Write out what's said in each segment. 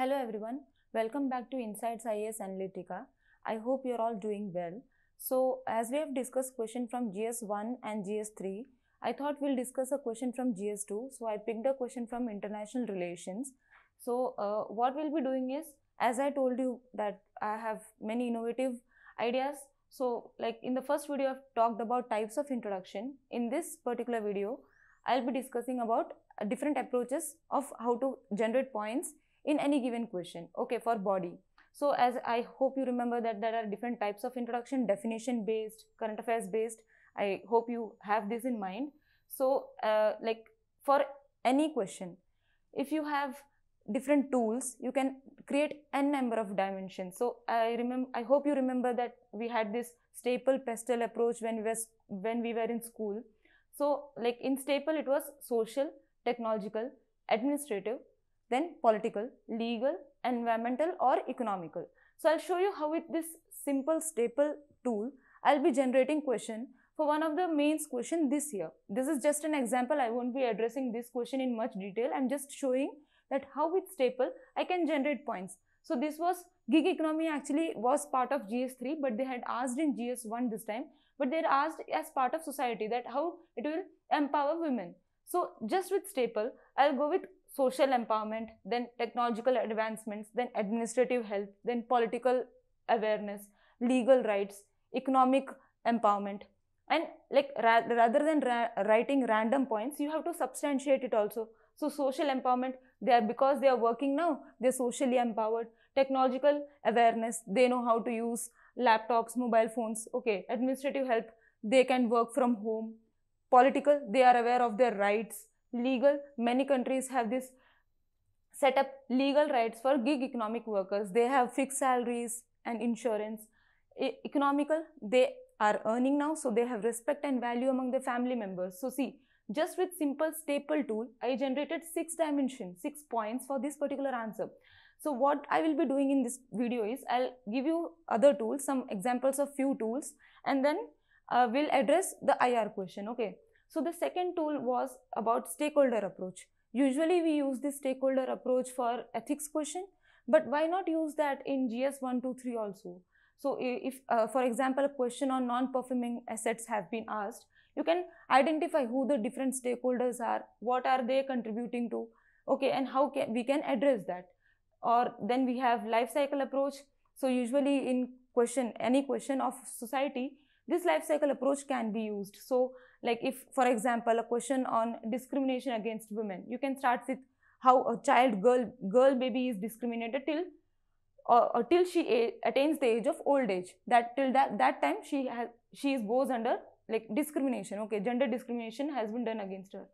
Hello everyone, welcome back to Insights IAS Analytica. I hope you're all doing well. So, as we have discussed question from GS1 and GS3, I thought we'll discuss a question from GS2. So, I picked a question from International Relations. So, what we'll be doing is, as I told you that I have many innovative ideas. So, like in the first video, I've talked about types of introduction. In this particular video, I'll be discussing about different approaches of how to generate points in any given question, okay, for body. So as I hope you remember that there are different types of introduction, definition based, current affairs based. I hope you have this in mind. So like for any question, if you have different tools, you can create n number of dimensions. So I hope you remember that we had this staple pestle approach when we were in school. So like in staple it was social, technological, administrative, then political, legal, environmental or economical. So I'll show you how with this simple staple tool, I'll be generating question for one of the mains question this year. This is just an example. I won't be addressing this question in much detail. I'm just showing that how with staple I can generate points. So this was gig economy actually was part of GS3, but they had asked in GS1 this time, but they had asked as part of society that how it will empower women. So just with staple, I'll go with social empowerment, then technological advancements, then administrative help, then political awareness, legal rights, economic empowerment. And like rather than writing random points, you have to substantiate it also. So social empowerment, they are, because they are working now, they're socially empowered. Technological awareness, they know how to use laptops, mobile phones. Okay, administrative help, they can work from home. Political, they are aware of their rights. Legal, many countries have this set up legal rights for gig economic workers. They have fixed salaries and insurance. Economical, they are earning now, so they have respect and value among their family members. So see, just with simple staple tool, I generated 6 dimensions, 6 points for this particular answer. So what I will be doing in this video is, I'll give you other tools, some examples of few tools, and then we'll address the IR question, okay. So the second tool was about stakeholder approach. Usually we use this stakeholder approach for ethics question, but why not use that in GS 1, 2, 3 also? So if for example a question on non-performing assets have been asked, you can identify who the different stakeholders are, what are they contributing to, okay, and how we can address that. Or then we have life cycle approach. So usually in any question of society, this life cycle approach can be used. So like if for example a question on discrimination against women, you can start with how a girl baby is discriminated till or till she attains the age of old age, that till that time she goes under like discrimination, okay, gender discrimination has been done against her.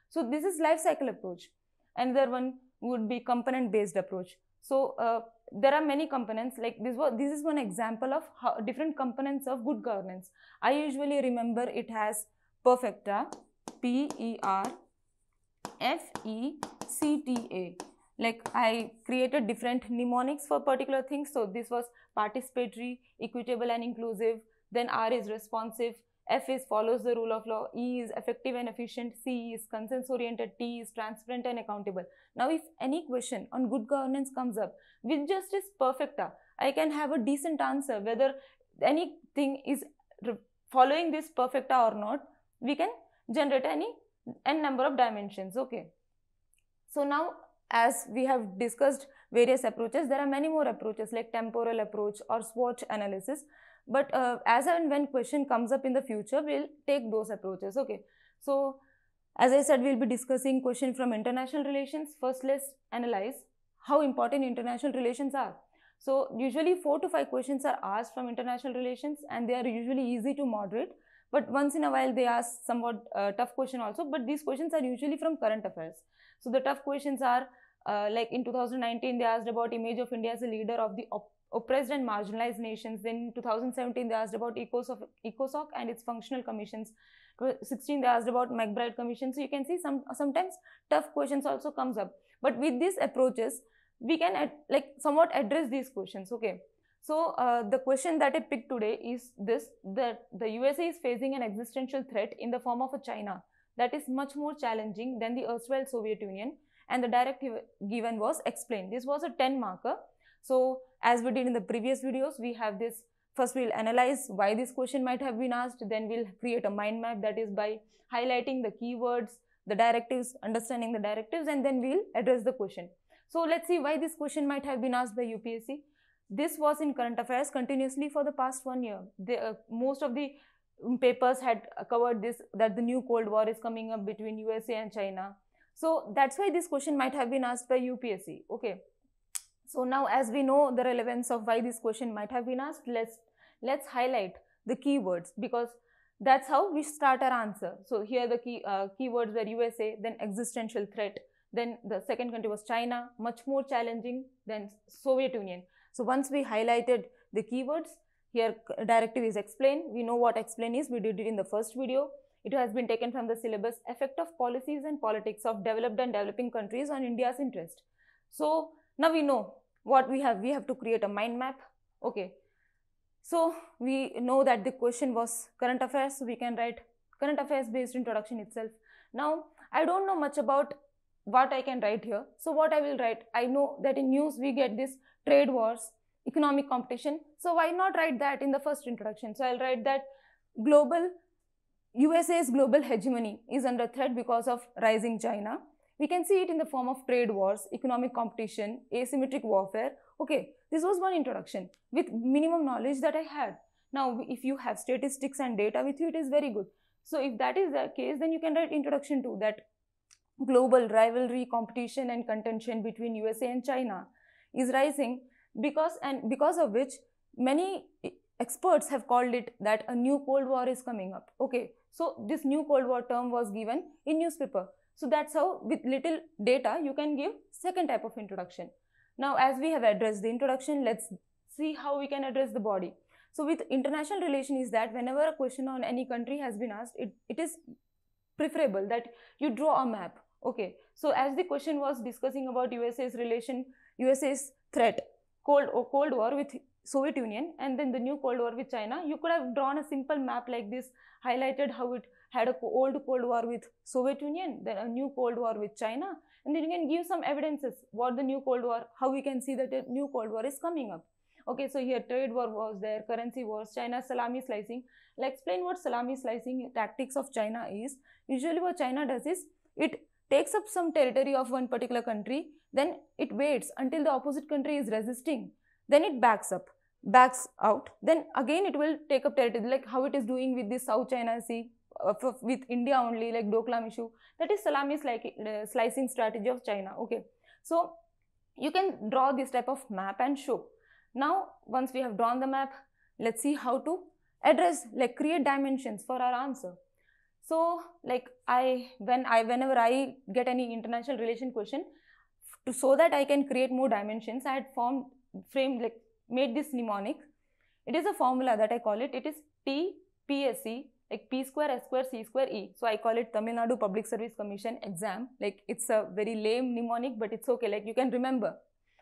So this is life cycle approach. Another one would be component based approach. So there are many components, like this is one example of how different components of good governance. I usually remember it has perfecta, PERFECTA. Like I created different mnemonics for particular things. So this was participatory, equitable and inclusive. Then R is responsive, F is follows the rule of law, E is effective and efficient, C is consensus oriented, T is transparent and accountable. Now if any question on good governance comes up with just this perfecta, I can have a decent answer whether anything is following this perfecta or not. We can generate any n number of dimensions, okay. So now as we have discussed various approaches, there are many more approaches like temporal approach or SWOT analysis. But as and when question comes up in the future, we'll take those approaches, okay. So as I said, we'll be discussing question from international relations. First, let's analyze how important international relations are. So usually 4 to 5 questions are asked from international relations, and they are usually easy to moderate. But once in a while they ask somewhat tough question also, but these questions are usually from current affairs. So the tough questions are like in 2019 they asked about image of India as a leader of the oppressed and marginalized nations. Then in 2017 they asked about ECOSOC and its functional commissions. 2016 they asked about McBride Commission. So you can see sometimes tough questions also comes up, but with these approaches we can like somewhat address these questions, okay. So the question that I picked today is this, that the USA is facing an existential threat in the form of a China that is much more challenging than the erstwhile Soviet Union, and the directive given was explain. This was a 10 marker. So as we did in the previous videos, we have this. First we'll analyze why this question might have been asked, then we'll create a mind map, that is by highlighting the keywords, the directives, understanding the directives, and then we'll address the question. So let's see why this question might have been asked by UPSC. This was in current affairs continuously for the past 1 year. Most of the papers had covered this, that the new Cold War is coming up between USA and China. So that's why this question might have been asked by UPSC. Okay. So now as we know the relevance of why this question might have been asked, let's highlight the keywords, because that's how we start our answer. So here the keywords were USA, then existential threat, then the second country was China, much more challenging than Soviet Union. So once we highlighted the keywords, here directive is explain. We know what explain is, we did it in the first video. It has been taken from the syllabus, effect of policies and politics of developed and developing countries on India's interest. So now we know what we have to create a mind map. Okay, so we know that the question was current affairs, so we can write current affairs based introduction itself. Now I don't know much about what I can write here, so what I will write, I know that in news we get this trade wars, economic competition, so why not write that in the first introduction? So I'll write that USA's global hegemony is under threat because of rising China. We can see it in the form of trade wars, economic competition, asymmetric warfare. Okay, this was one introduction with minimum knowledge that I had. Now, if you have statistics and data with you, it is very good. So if that is the case, then you can write introduction to that. Global rivalry, competition and contention between USA and China is rising because of which many experts have called it that a new Cold War is coming up. Okay, so this new Cold War term was given in newspaper. So that's how with little data you can give second type of introduction. Now as we have addressed the introduction, let's see how we can address the body. So with international relation is that whenever a question on any country has been asked, it is preferable that you draw a map. Okay, so as the question was discussing about USA's relation, USA's threat, Cold War with Soviet Union and then the new Cold War with China, you could have drawn a simple map like this, highlighted how it had a old Cold War with Soviet Union, then a new Cold War with China, and then you can give some evidences what the new Cold War, how we can see that a new Cold War is coming up. Okay, so here trade war was there, currency wars, China's salami slicing. I'll explain what salami slicing tactics of China is. Usually what China does is, it takes up some territory of one particular country, then it waits until the opposite country is resisting, then it backs out, then again it will take up territory, like how it is doing with the South China Sea, with India only, like Doklam issue. That is salami slicing strategy of China. Okay, so you can draw this type of map and show. Now once we have drawn the map, let's see how to address, like create dimensions for our answer. So like whenever I get any international relation question, so that I can create more dimensions, I had made this mnemonic. It is a formula that I call it. It is TPSC, like P square, S square, C square, E. So I call it Tamil Nadu Public Service Commission exam. Like it's a very lame mnemonic, but it's okay. Like you can remember.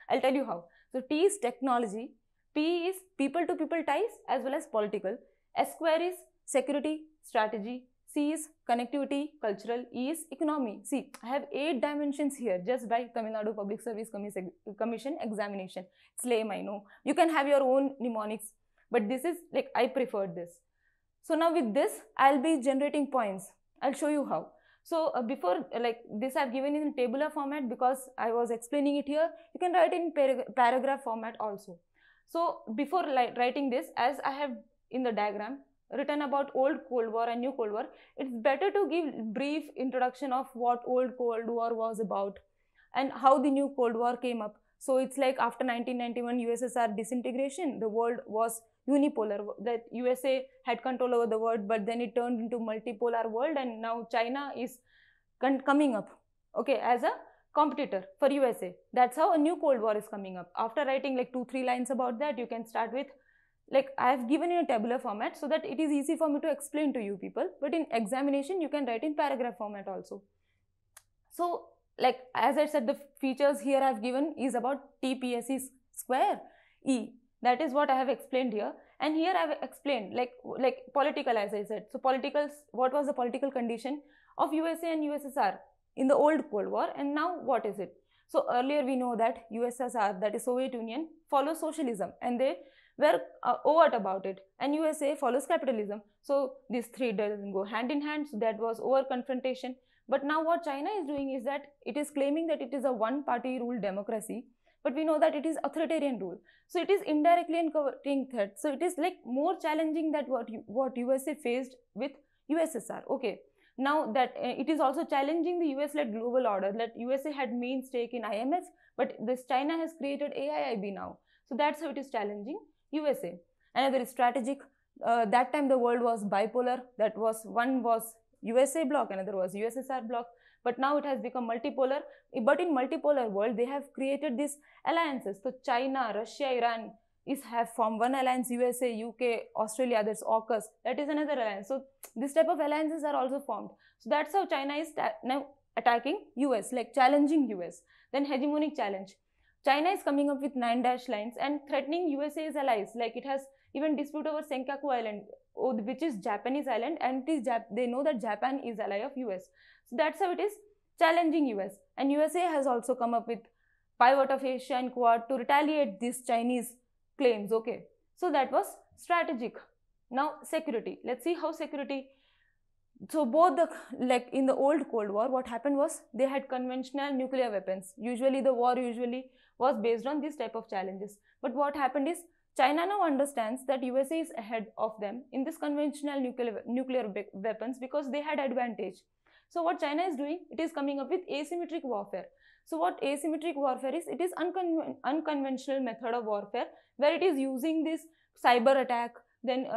I'll tell you how. So T is technology, P is people to people ties as well as political, S square is security, strategy, C is connectivity, cultural, E is economy. See, I have 8 dimensions here just by Tamil Nadu Public Service Commission examination. It's lame, I know. You can have your own mnemonics, but this is like, I preferred this. So now with this, I'll be generating points. I'll show you how. So before, like this I've given in tabular format because I was explaining it here. You can write in paragraph format also. So before writing this, as I have in the diagram written about old Cold War and new Cold War, it's better to give brief introduction of what old Cold War was about and how the new Cold War came up. So it's like after 1991 USSR disintegration, the world was unipolar, that USA had control over the world, but then it turned into multipolar world, and now China is coming up, okay, as a competitor for USA. That's how a new Cold War is coming up. After writing like 2-3 lines about that, you can start with, like I have given in a tabular format so that it is easy for me to explain to you people, but in examination you can write in paragraph format also. So like as I said, the features here I have given is about TPSC square E. That is what I have explained here, and here I have explained like political, as I said. So politicals, what was the political condition of USA and USSR in the old Cold War, and now what is it? So earlier we know that USSR, that is Soviet Union, follows socialism and they were overt about it, and USA follows capitalism. So these three doesn't go hand in hand, so that was over confrontation. But now what China is doing is that it is claiming that it is a one party rule democracy, but we know that it is authoritarian rule. So it is indirectly encountering threat. So it is like more challenging that what USA faced with USSR. Okay, now that it is also challenging the US-led global order, that USA had main stake in IMF, but this China has created AIIB now. So that's how it is challenging USA. Another is strategic. That time the world was bipolar. That was, one was USA bloc, another was USSR bloc. But now it has become multipolar. But in multipolar world, they have created these alliances. So China, Russia, Iran have formed one alliance. USA, UK, Australia, there's AUKUS. That is another alliance. So this type of alliances are also formed. So that's how China is now attacking US, like challenging US. Then hegemonic challenge. China is coming up with 9 dash lines and threatening USA's allies. Like it has even dispute over Senkaku Island, which is Japanese island, and it is they know that Japan is ally of US. So that's how it is challenging US. And USA has also come up with pivot of Asia and Quad to retaliate these Chinese claims. Okay, so that was strategic. Now security. Let's see how security. So both the, like in the old Cold War, what happened was they had conventional nuclear weapons. Usually the war was based on this type of challenges. But what happened is China now understands that USA is ahead of them in this conventional nuclear weapons because they had advantage. So what China is doing, it is coming up with asymmetric warfare. So what asymmetric warfare is, it is unconventional method of warfare where it is using this cyber attack, then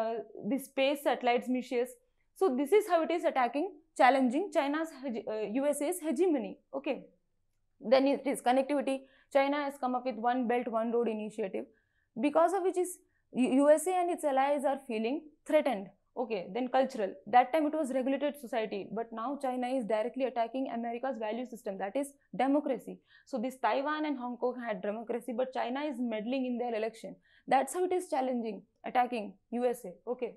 the space satellites missions. So this is how it is attacking, challenging China's USA's hegemony. Okay. Then it is connectivity. China has come up with One Belt, One Road initiative, because of which is USA and its allies are feeling threatened. Okay, then cultural. That time it was regulated society, but now China is directly attacking America's value system, that is democracy. So this Taiwan and Hong Kong had democracy, but China is meddling in their election. That's how it is challenging, attacking USA. Okay.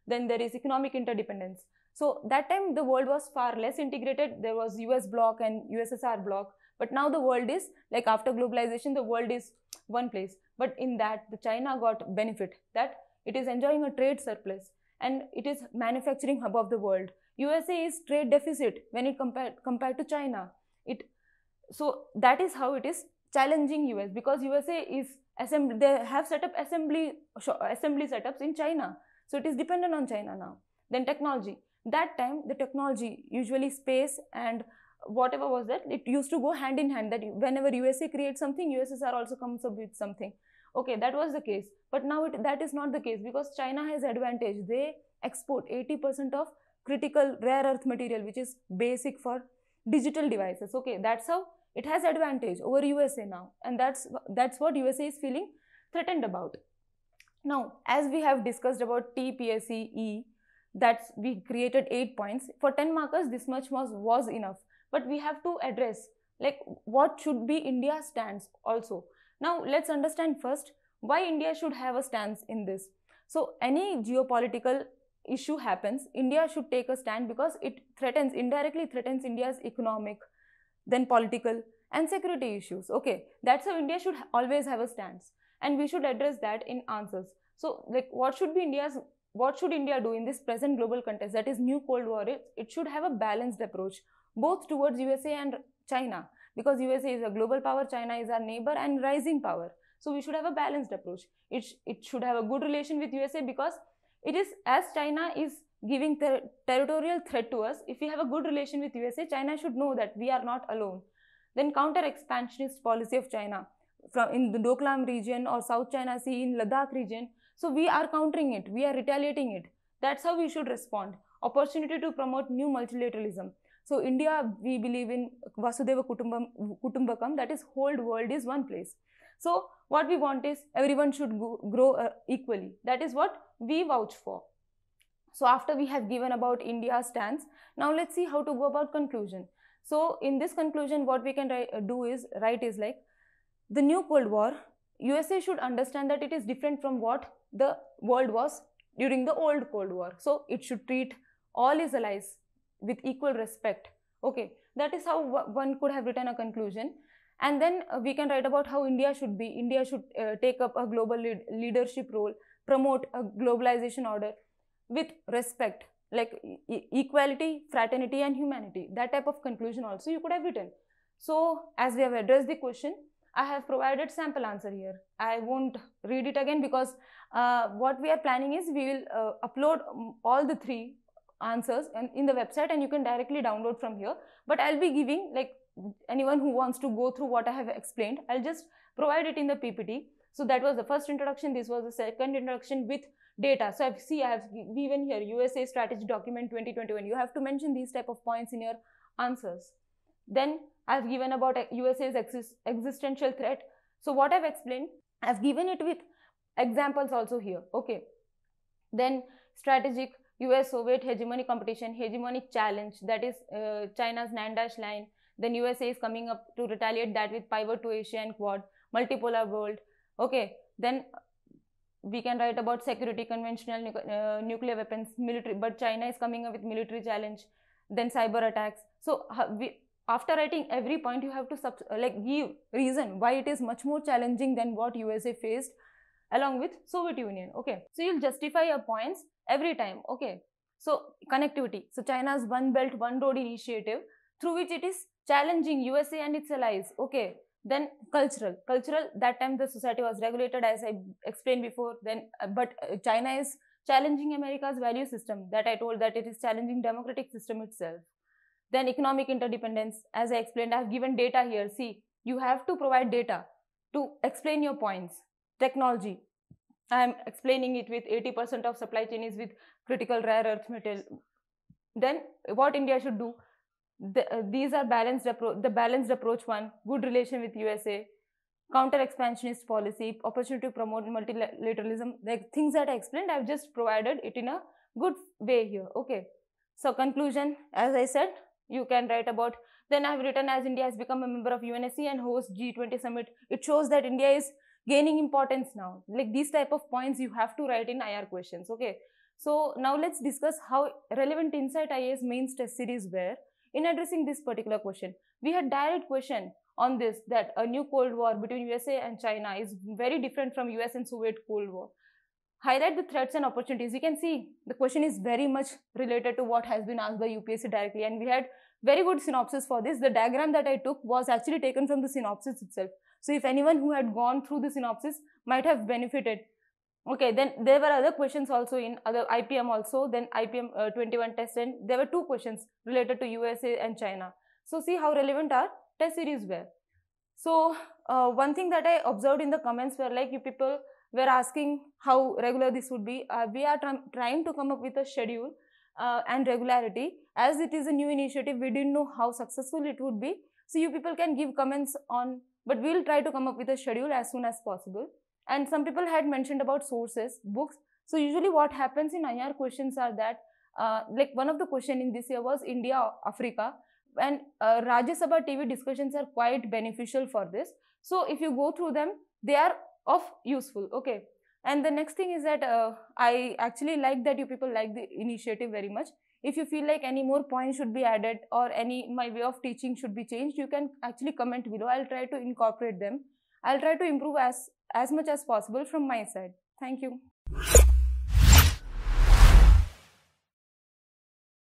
Then there is economic interdependence. So that time the world was far less integrated. There was US bloc and USSR bloc. But now the world is, like after globalization, the world is one place. But in that, the China got benefit, that it is enjoying a trade surplus and it is manufacturing hub of the world. USA is trade deficit when it compared to China. So that is how it is challenging US, because USA is they have set up assembly setups in China. So it is dependent on China now. Then technology. That time the technology, usually space and whatever was that, it used to go hand in hand, that whenever USA creates something, USSR also comes up with something. Okay, that was the case. But now that is not the case, because China has advantage. They export 80% of critical rare earth material, which is basic for digital devices. Okay, that's how it has advantage over USA now. And that's what USA is feeling threatened about. Now, as we have discussed about TPSE, that we created 8 points. For 10 markers, this much was enough. But we have to address, like, what should be India's stance also. Now, let's understand first why India should have a stance in this. So, any geopolitical issue happens, India should take a stand, because it indirectly threatens India's economic, then political and security issues. Okay, that's how India should always have a stance. And we should address that in answers. So, like, what should India do in this present global context, that is new Cold War? It should have a balanced approach, both towards USA and China, because USA is a global power, China is our neighbor and rising power. So we should have a balanced approach. It should have a good relation with USA, because it is, as China is giving territorial threat to us, if we have a good relation with USA, China should know that we are not alone. Then counter-expansionist policy of China in the Doklam region or South China Sea, in Ladakh region. So we are countering it, we are retaliating it. That's how we should respond. Opportunity to promote new multilateralism. So India, we believe in Vasudhaiva Kutumbakam, that is whole world is one place. So what we want is everyone should grow equally. That is what we vouch for. So after we have given about India's stance, now let's see how to go about conclusion. So in this conclusion, what we can write is like, the new Cold War, USA should understand that it is different from what the world was during the old Cold War. So it should treat all its allies with equal respect. Okay, that is how one could have written a conclusion. And then we can write about how India should be. India should take up a global leadership role, promote a globalization order with respect, like equality, fraternity, and humanity. That type of conclusion also you could have written. So as we have addressed the question, I have provided sample answer here. I won't read it again because what we are planning is we will upload all the 3 answers in the website, and you can directly download from here. But I'll be giving, like, anyone who wants to go through what I have explained, I'll just provide it in the PPT. So that was the first introduction. This was the second introduction with data. So I have given here USA strategy document 2021. You have to mention these type of points in your answers. Then I've given about USA's existential threat. So what I've explained, I've given it with examples also here. Okay. Then strategic US-Soviet hegemony competition, hegemony challenge, that is China's Nan-Dash line. Then USA is coming up to retaliate that with pivot to Asia and Quad, multipolar world. Okay. Then we can write about security, conventional nuclear weapons, military, but China is coming up with military challenge. Then cyber attacks. So after writing every point, you have to give reason why it is much more challenging than what USA faced along with Soviet Union. Okay, so you'll justify your points every time. Okay, so connectivity. So China's One Belt One Road initiative, through which it is challenging USA and its allies. Okay, then cultural, that time the society was regulated, as I explained before. Then but China is challenging America's value system, that I told that it is challenging democratic system itself. Then economic interdependence, as I explained, I have given data here. See, you have to provide data to explain your points. Technology, I am explaining it with 80% of supply chain is with critical rare earth metal. Then what India should do, these are balanced approach. The balanced approach one, good relation with USA, counter expansionist policy, opportunity to promote multilateralism, like things that I explained, I have just provided it in a good way here. Okay, so conclusion, as I said, you can write about, then I have written, as India has become a member of UNSC and hosts G20 summit, it shows that India is gaining importance now. Like these type of points you have to write in IR questions. Okay, so now let's discuss how relevant Insight IAS mains test series were in addressing this particular question. We had direct question on this, that a new Cold War between USA and China is very different from US and Soviet Cold War. Highlight the threats and opportunities. You can see the question is very much related to what has been asked by UPSC directly, and we had very good synopsis for this. The diagram that I took was actually taken from the synopsis itself. So if anyone who had gone through the synopsis might have benefited. Okay, then there were other questions also in other IPM also, then IPM 21 test, and there were 2 questions related to USA and China. So see how relevant our test series were. So one thing that I observed in the comments were like, you people were asking how regular this would be. We are trying to come up with a schedule and regularity. As it is a new initiative, we didn't know how successful it would be. So you people can give comments on, but we'll try to come up with a schedule as soon as possible. And some people had mentioned about sources, books. So usually what happens in IR questions are that, like one of the question in this year was India, Africa, and Rajya Sabha TV discussions are quite beneficial for this. So if you go through them, they are of useful. Okay. And the next thing is that I actually like that you people like the initiative very much. If you feel like any more points should be added or my way of teaching should be changed, you can actually comment below. I'll try to incorporate them. I'll try to improve as much as possible from my side. Thank you.